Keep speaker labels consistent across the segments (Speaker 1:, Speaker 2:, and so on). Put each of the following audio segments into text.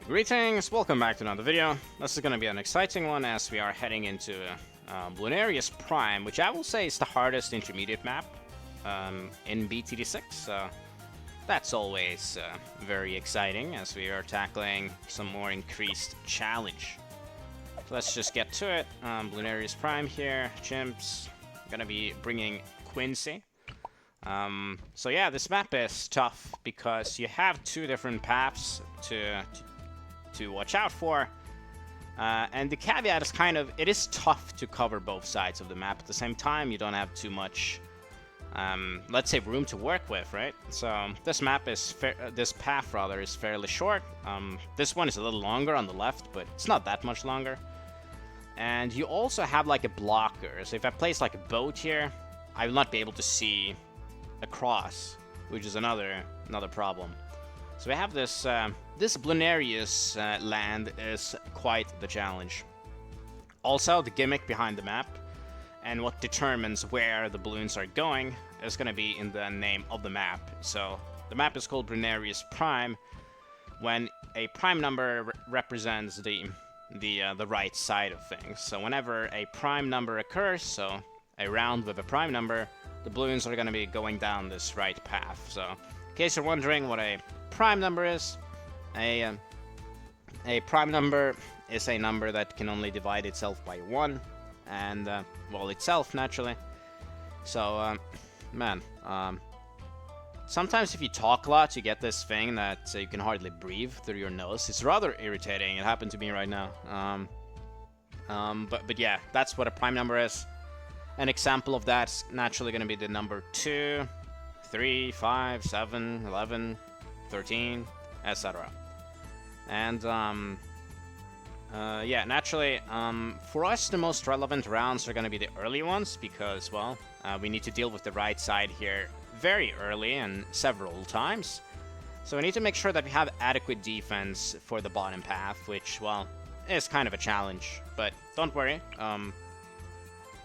Speaker 1: Greetings, welcome back to another video. This is going to be an exciting one as we are heading into Bloonarius Prime, which I will say is the hardest intermediate map in BTD6. So that's always very exciting as we are tackling some more increased challenge. So let's just get to it. Bloonarius Prime here, Chimps, gonna be bringing Quincy. So yeah, this map is tough because you have two different paths to watch out for. And the caveat is it is tough to cover both sides of the map at the same time. You don't have too much, let's say, room to work with, right? So this path rather is fairly short. This one is a little longer on the left, but it's not that much longer. And you also have like a blocker. So if I place like a boat here, I will not be able to see across, which is another problem. So we have this this Bloonarius land is quite the challenge. Also, the gimmick behind the map and what determines where the balloons are going is going to be in the name of the map. So the map is called Bloonarius Prime when a prime number represents the right side of things. So whenever a prime number occurs, so a round with a prime number, the balloons are going to be going down this right path. So in case you're wondering what a prime number is, a prime number is a number that can only divide itself by 1, and, well, itself, naturally. So, sometimes if you talk a lot, you get this thing that you can hardly breathe through your nose. It's rather irritating. It happened to me right now. But yeah, that's what a prime number is. An example of that's naturally going to be the number 2, 3, 5, 7, 11, 13, etc. And, yeah, naturally, for us, the most relevant rounds are going to be the early ones because, well, we need to deal with the right side here very early and several times. So we need to make sure that we have adequate defense for the bottom path, which, well, is kind of a challenge. But don't worry,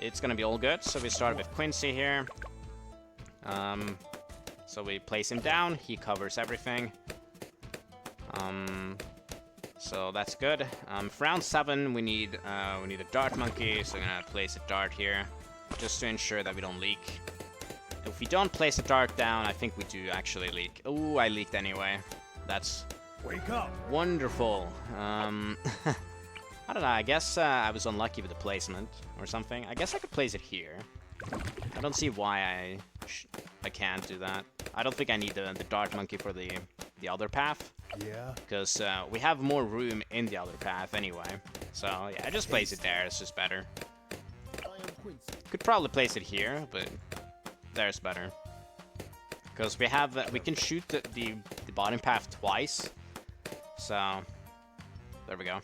Speaker 1: it's going to be all good. So we start with Quincy here. So we place him down, he covers everything. So that's good. For round 7, we need a dart monkey, so I'm gonna place a dart here, just to ensure that we don't leak. If we don't place a dart down, I think we do actually leak. Oh, I leaked anyway. That's
Speaker 2: wake up.
Speaker 1: Wonderful. I don't know. I guess I was unlucky with the placement or something. I guess I could place it here. I don't see why I can't do that. I don't think I need the dart monkey for the other path.
Speaker 2: Yeah.
Speaker 1: Because we have more room in the other path anyway. So yeah, I just place it there. It's just better. Could probably place it here, but there's better. Because we can shoot the bottom path twice. So there we go.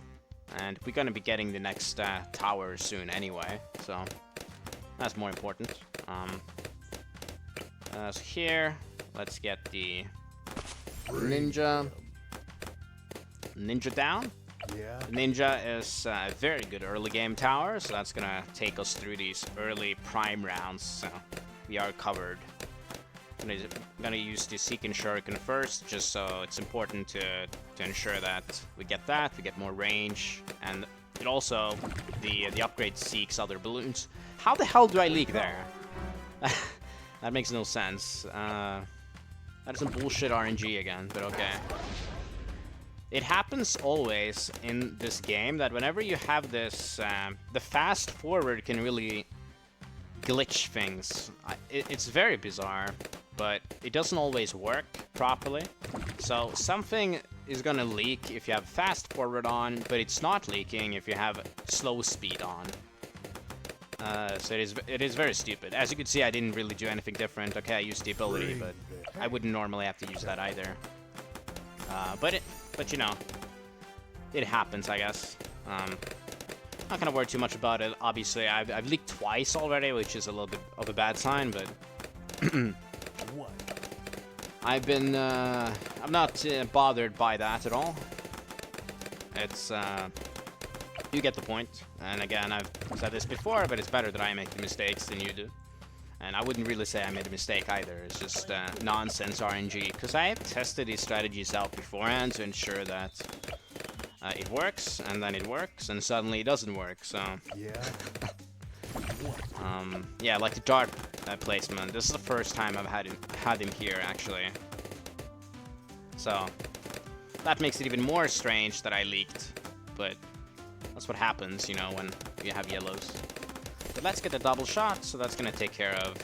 Speaker 1: And we're gonna be getting the next tower soon anyway. So that's more important. So here, let's get the ninja down.
Speaker 2: Yeah.
Speaker 1: The ninja is a very good early game tower, so that's gonna take us through these early prime rounds. So we are covered. I'm gonna use the Seek and Shuriken first, just so it's important to ensure that we get more range, and it also the upgrade seeks other balloons. How the hell do I leak there? That makes no sense. That is some bullshit RNG again, but okay. It happens always in this game that whenever you have this, the fast forward can really glitch things. It's very bizarre, but it doesn't always work properly. So something is gonna leak if you have fast forward on, but it's not leaking if you have slow speed on. So it is very stupid. As you can see, I didn't really do anything different. Okay, I used the ability, but I wouldn't normally have to use that either. But you know, it happens, I guess. Not gonna worry too much about it. Obviously, I've leaked twice already, which is a little bit of a bad sign, but I'm not bothered by that at all. It's you get the point. And again, I've said this before, but it's better that I make the mistakes than you do. And I wouldn't really say I made a mistake either. It's just nonsense RNG. Because I have tested these strategies out beforehand to ensure that it works, and then it works, and suddenly it doesn't work, so...
Speaker 2: Yeah.
Speaker 1: Yeah, like the dart placement. This is the first time I've had him here, actually. So, that makes it even more strange that I leaked, but that's what happens, you know, when you have yellows. But let's get the double shot, so that's gonna take care of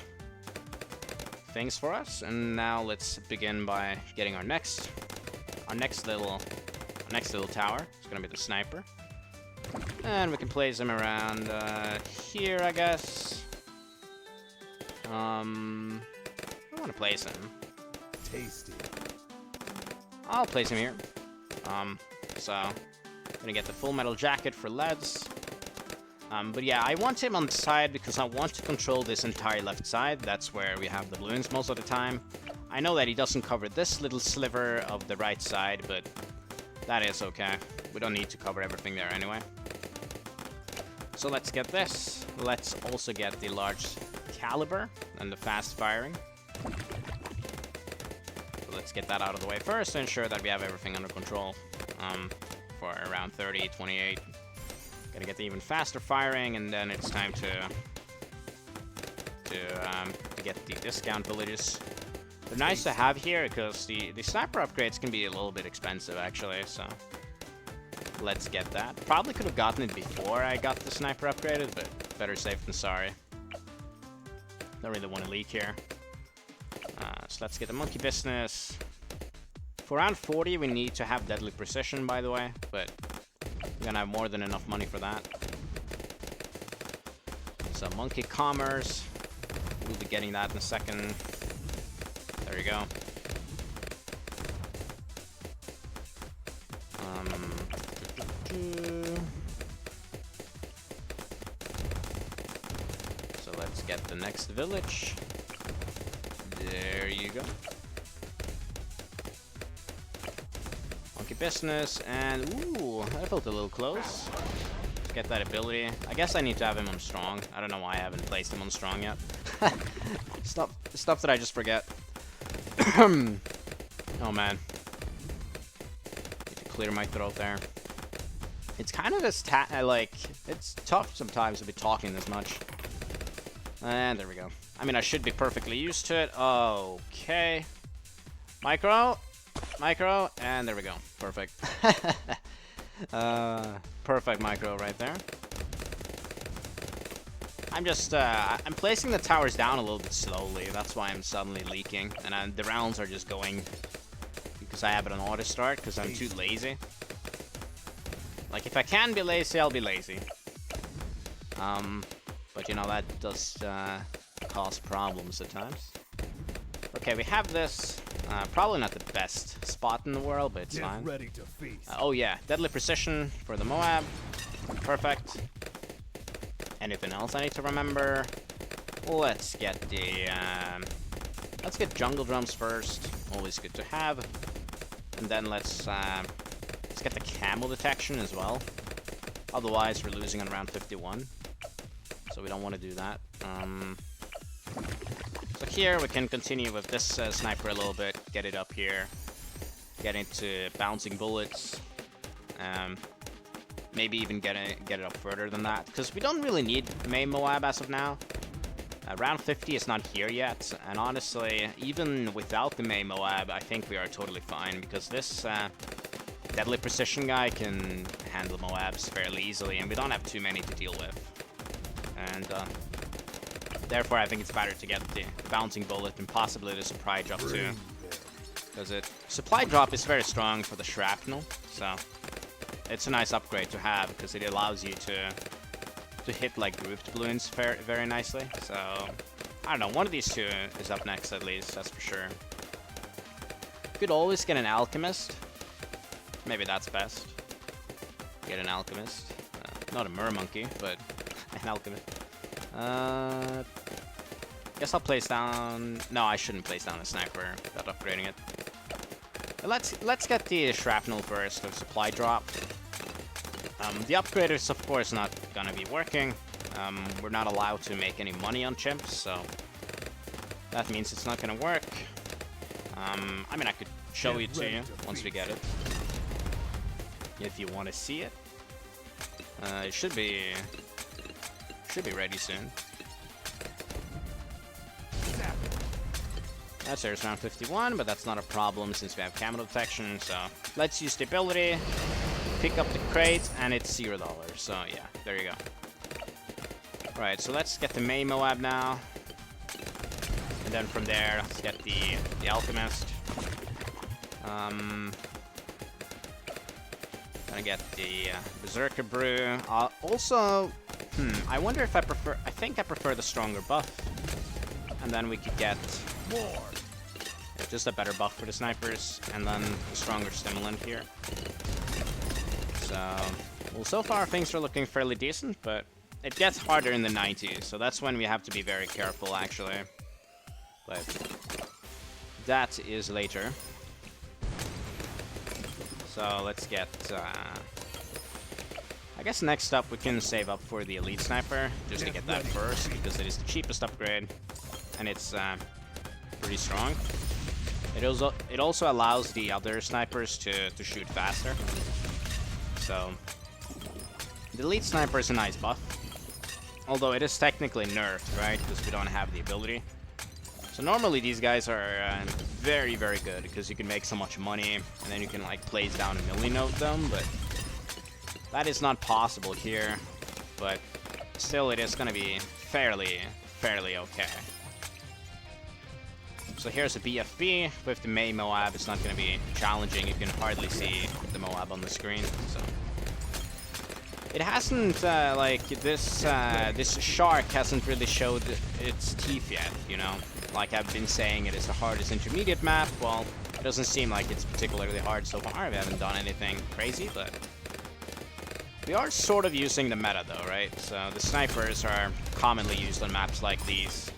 Speaker 1: things for us. And now let's begin by getting our next little tower. It's gonna be the sniper, and we can place him around here, I guess. I want to place him.
Speaker 2: Tasty.
Speaker 1: I'll place him here. So gonna get the full metal jacket for leads. But yeah, I want him on the side because I want to control this entire left side. That's where we have the balloons most of the time. I know that he doesn't cover this little sliver of the right side, but that is okay. We don't need to cover everything there anyway. So let's get this. Let's also get the large caliber and the fast firing. So let's get that out of the way first to ensure that we have everything under control for around 30, 28. Gotta get the even faster firing, and then it's time to get the discount villages. They're nice to have here because the sniper upgrades can be a little bit expensive, actually, so let's get that. Probably could have gotten it before I got the sniper upgraded, but better safe than sorry. Don't really want to leak here. So let's get the monkey business. For round 40, we need to have deadly precision, by the way, but we're gonna have more than enough money for that. So monkey commerce, we'll be getting that in a second. There you go. So let's get the next village. There you go. Monkey business, and ooh, that felt a little close. Let's get that ability. I guess I need to have him on strong. I don't know why I haven't placed him on strong yet. Stuff that I just forget. Oh man. Need to clear my throat there. It's kind of this like, it's tough sometimes to be talking this much. And there we go. I mean, I should be perfectly used to it. Okay. Micro, and there we go. Perfect. Perfect micro right there. I'm just, I'm placing the towers down a little bit slowly. That's why I'm suddenly leaking. And the rounds are just going because I have it on auto start because I'm too lazy. Like, if I can be lazy, I'll be lazy. But you know, that does cause problems at times. Okay, we have this. Probably not the best spot in the world, but it's fine.
Speaker 2: Ready to feast.
Speaker 1: Oh yeah, deadly precision for the Moab. Perfect. Anything else I need to remember? Let's get the let's get jungle drums first. Always good to have. And then let's get the camel detection as well. Otherwise, we're losing on round 51. So we don't want to do that. So here we can continue with this sniper a little bit. Get it up here. Get into bouncing bullets. Maybe even get it up further than that, because we don't really need May Moab as of now. Round 50 is not here yet, and honestly, even without the May Moab, I think we are totally fine, because this deadly precision guy can handle Moabs fairly easily, and we don't have too many to deal with. And therefore, I think it's better to get the bouncing bullet and possibly the supply drop too, because supply drop is very strong for the shrapnel, so it's a nice upgrade to have because it allows you to hit like grouped balloons very nicely. So I don't know, one of these two is up next at least, that's for sure. Could always get an alchemist. Maybe that's best. Get an alchemist. Not a mermonkey, but an alchemist. Guess I'll place down. No, I shouldn't place down a sniper without upgrading it. Let's get the shrapnel first, the supply drop. The upgrade is of course not gonna be working. We're not allowed to make any money on chimps, so that means it's not gonna work. I mean, I could show it to you once we get it. if you want to see it. It should be ready soon. That's Air's round 51, but that's not a problem since we have camo detection. So let's use the ability, pick up the crate, and it's $0. So yeah, there you go. Right, so let's get the main Moab now. And then from there, let's get the Alchemist. Gonna get the Berserker Brew. Also, I wonder if I think I prefer the stronger buff. And then we could get more. Just a better buff for the snipers, and then a stronger stimulant here. So, well, so far things are looking fairly decent, but it gets harder in the 90s, so that's when we have to be very careful, actually. But that is later. So let's get, I guess next up we can save up for the Elite Sniper, just to get that first, because it is the cheapest upgrade, and it's pretty strong. It also allows the other snipers to shoot faster. So the Elite Sniper is a nice buff, although it is technically nerfed, right? Because we don't have the ability. So normally these guys are very, very good because you can make so much money, and then you can like place down a million of them. But that is not possible here. But still, it is going to be fairly okay. So here's a BFB with the May Moab. It's not going to be challenging. You can hardly see the Moab on the screen. So it hasn't like this shark hasn't really showed its teeth yet. You know, like I've been saying, it is the hardest intermediate map. Well, it doesn't seem like it's particularly hard so far. We haven't done anything crazy, but we are sort of using the meta though, right? So the snipers are commonly used on maps like these.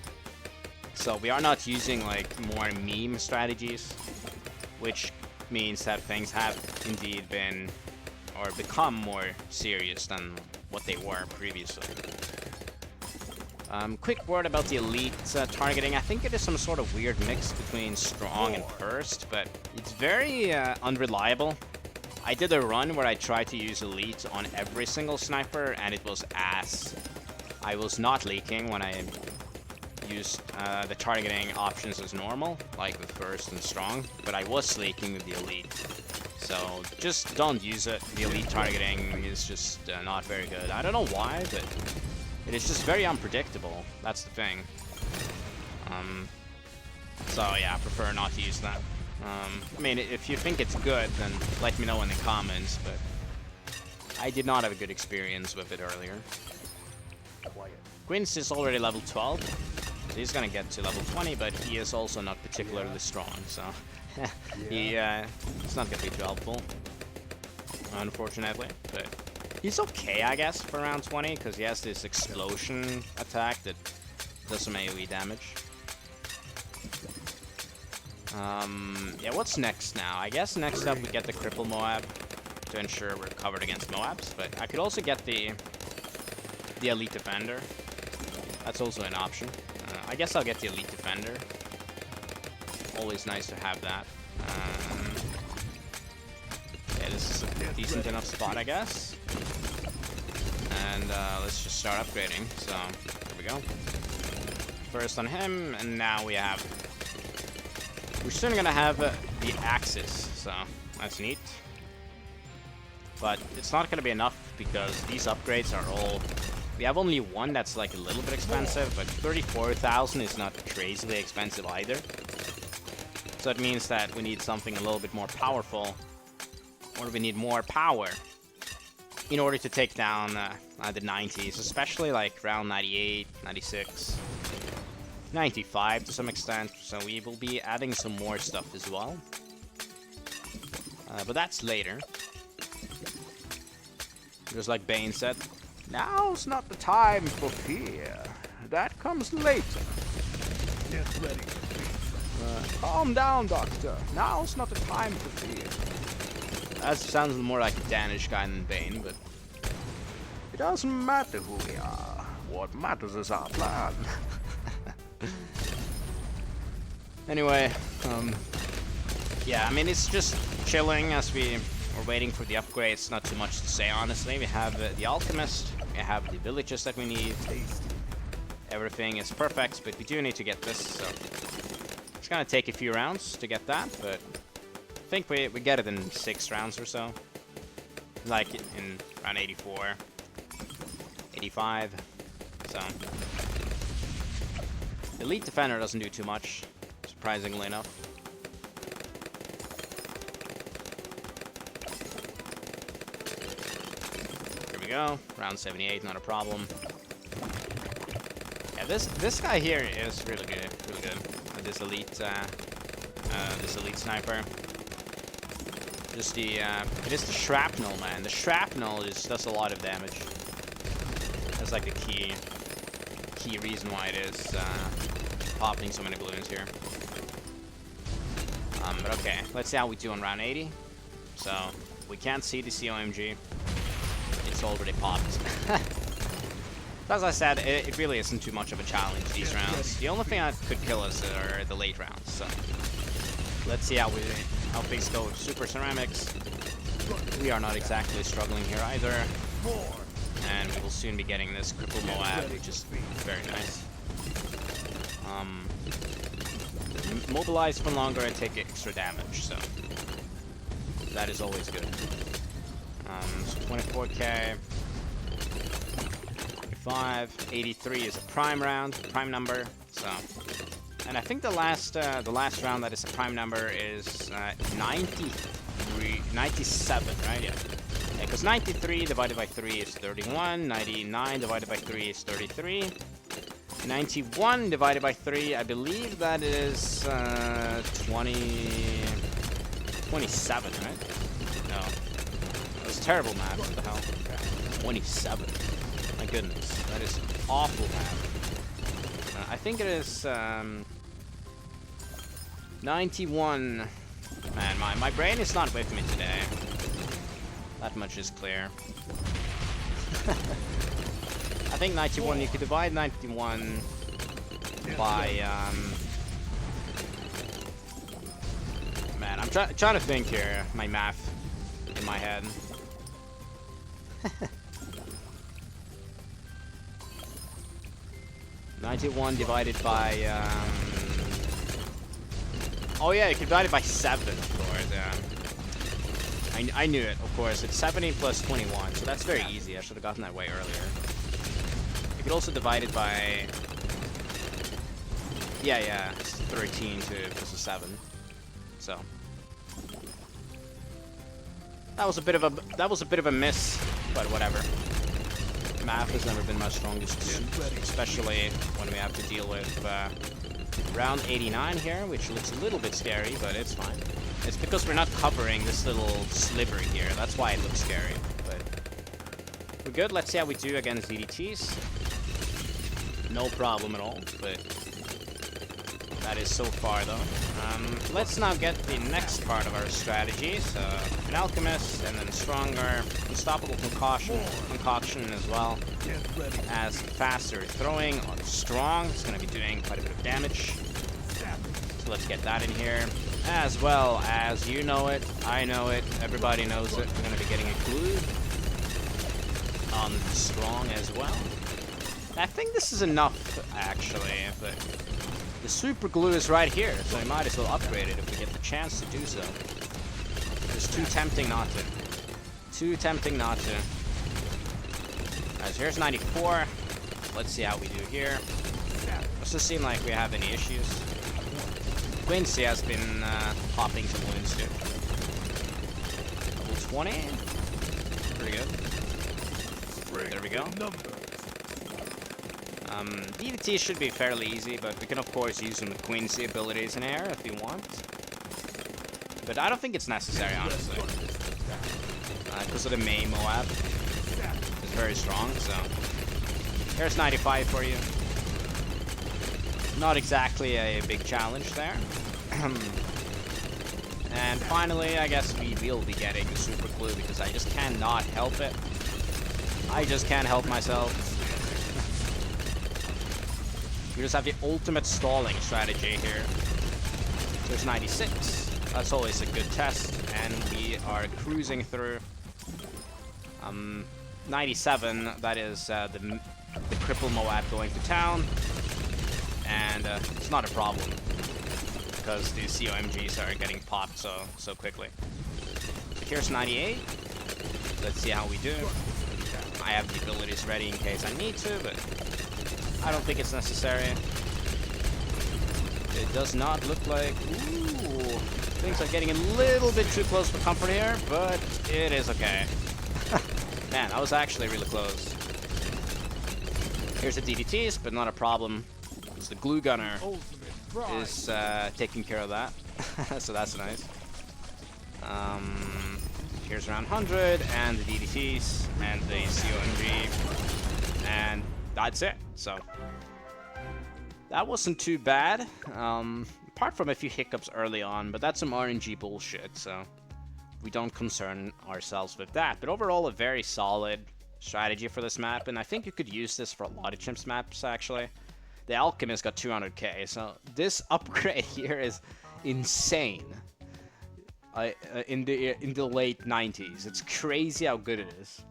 Speaker 1: So we are not using like more meme strategies, which means that things have indeed been or become more serious than what they were previously. Quick word about the Elite targeting. I think it is some sort of weird mix between strong and burst, but it's very unreliable. I did a run where I tried to use Elite on every single sniper, and it was ass. I was not leaking when I used the targeting options as normal, like with burst and strong, but I was leaking with the Elite. So just don't use it. The Elite targeting is just not very good. I don't know why, but it is just very unpredictable. That's the thing. So yeah, I prefer not to use that. I mean, if you think it's good, then let me know in the comments, but I did not have a good experience with it earlier. Gwyn's is already level 12, so he's gonna get to level 20, but he is also not particularly strong, so it's not gonna be too helpful, unfortunately. But he's okay, I guess, for round 20, because he has this explosion attack that does some AoE damage. Yeah, what's next now? I guess next up we get the Cripple Moab to ensure we're covered against Moabs, but I could also get the Elite Defender. That's also an option. I guess I'll get the Elite Defender. Always nice to have that. Yeah, this is a decent enough spot, I guess. And let's just start upgrading. So, here we go. First on him, and now we have... We're soon gonna have the Axis, so that's neat. But it's not gonna be enough because these upgrades are all... We have only one that's like a little bit expensive, but 34,000 is not crazily expensive either. So it means that we need something a little bit more powerful, or we need more power in order to take down the 90s, especially like round 98, 96, 95 to some extent. So we will be adding some more stuff as well. But that's later. Just like Bane said, now's not the time for fear. That comes later.
Speaker 2: Get ready.
Speaker 1: Calm down, Doctor. Now's not the time for fear. That sounds more like a Danish guy than Bane, but...
Speaker 2: It doesn't matter who we are. What matters is our plan.
Speaker 1: Anyway, yeah, I mean, it's just chilling as we We're waiting for the upgrades, not too much to say, honestly. We have the Alchemist, we have the villages that we need. Everything is perfect, but we do need to get this, so... It's gonna take a few rounds to get that, but... I think we get it in 6 rounds or so. Like in round 84. 85. So... Elite Defender doesn't do too much, surprisingly enough. Here we go, round 78, not a problem. Yeah, this guy here is really good, really good. This elite sniper. Just the it is the shrapnel, man. The shrapnel just does a lot of damage. That's like the key reason why it is popping so many balloons here. But okay, let's see how we do on round 80. So we can't see the COMG. It's already popped. As I said, it really isn't too much of a challenge these rounds. The only thing that could kill us are the late rounds. So let's see how things go with Super Ceramics. We are not exactly struggling here either. And we will soon be getting this Cripple Moab, which is very nice. Mobilize for longer and take extra damage, so that is always good. So 24k, 25, 83 is a prime round, prime number. So, and I think the last round that is a prime number is 97, right? Yeah. Because 93 divided by 3 is 31, 99 divided by 3 is 33, 91 divided by 3, I believe that is 27, right? No. That was terrible math, what the hell? 27. My goodness, that is awful math. I think it is 91. Man, my brain is not with me today. That much is clear. I think 91, you could divide 91 by, man, I'm trying to think here, my math in my head. 91 divided by, oh yeah, you could divide it by 7, of course, yeah. I knew it, of course. It's 70 plus 21, so that's very easy. I should have gotten that way earlier. You could also divide it by... Yeah, it's 13 plus a 7. So... That was a bit of a miss, but whatever. Math has never been my strongest suit, especially when we have to deal with round 89 here, which looks a little bit scary, but it's fine. It's because we're not covering this little sliver here. That's why it looks scary. But we're good. Let's see how we do against DDTs. No problem at all. But that is so far, though. Let's now get the next part of our strategy. So an Alchemist, and then Stronger, Unstoppable Concoction as well as faster throwing on Strong. It's going to be doing quite a bit of damage. So let's get that in here. As well as, you know it, I know it, everybody knows it, we're going to be getting a glue on Strong as well. I think this is enough, actually, but the super glue is right here, so we might as well upgrade it if we get the chance to do so. It's too tempting not to. Too tempting not to. Alright, so here's 94. Let's see how we do here. Doesn't seem like we have any issues. Quincy has been popping some wounds too. Level 20. Pretty good. There we go. DDT should be fairly easy, but we can of course use some Quincy abilities in air if we want. But I don't think it's necessary, honestly. Because of the May Moab. It's very strong, so... Here's 95 for you. Not exactly a big challenge there. And finally, I guess we will be getting the super glue because I just cannot help it. I just can't help myself. We just have the ultimate stalling strategy here. There's 96. That's always a good test. and we are cruising through. 97, that is the cripple moab going to town, and it's not a problem because the COMGs are getting popped so quickly. Here's 98. Let's see how we do. I have the abilities ready in case I need to, but I don't think it's necessary. It does not look like... Ooh, things are getting a little bit too close for comfort here, but it is okay. Man, that was actually really close. Here's the DDTs, but not a problem, because the glue gunner is taking care of that. So that's nice. Here's around 100, and the DDTs, and the COMG, and that's it. So that wasn't too bad, apart from a few hiccups early on, but that's some RNG bullshit, so we don't concern ourselves with that. But overall, a very solid strategy for this map, and I think you could use this for a lot of Chimps maps, actually. The Alchemist got 200k, so this upgrade here is insane. In the late 90s, it's crazy how good it is.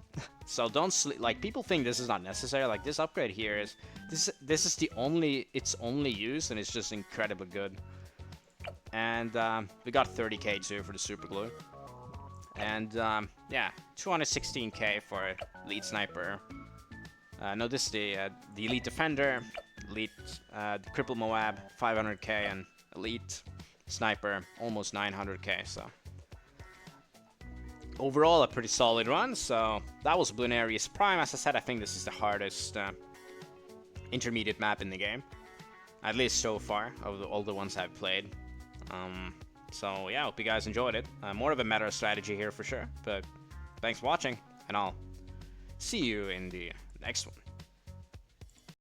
Speaker 1: So don't sleep. Like, people think this is not necessary. Like, this upgrade here is this is the only use, and it's just incredibly good. And we got 30k too for the super glue. And yeah, 216k for elite sniper. No, this is the elite defender, elite cripple moab, 500k, and elite sniper, almost 900k. So overall, a pretty solid run. So that was Bloonarius Prime. As I said, I think this is the hardest intermediate map in the game, at least so far, of all the ones I've played. So yeah, I hope you guys enjoyed it. More of a meta strategy here for sure, but thanks for watching, and I'll see you in the next one.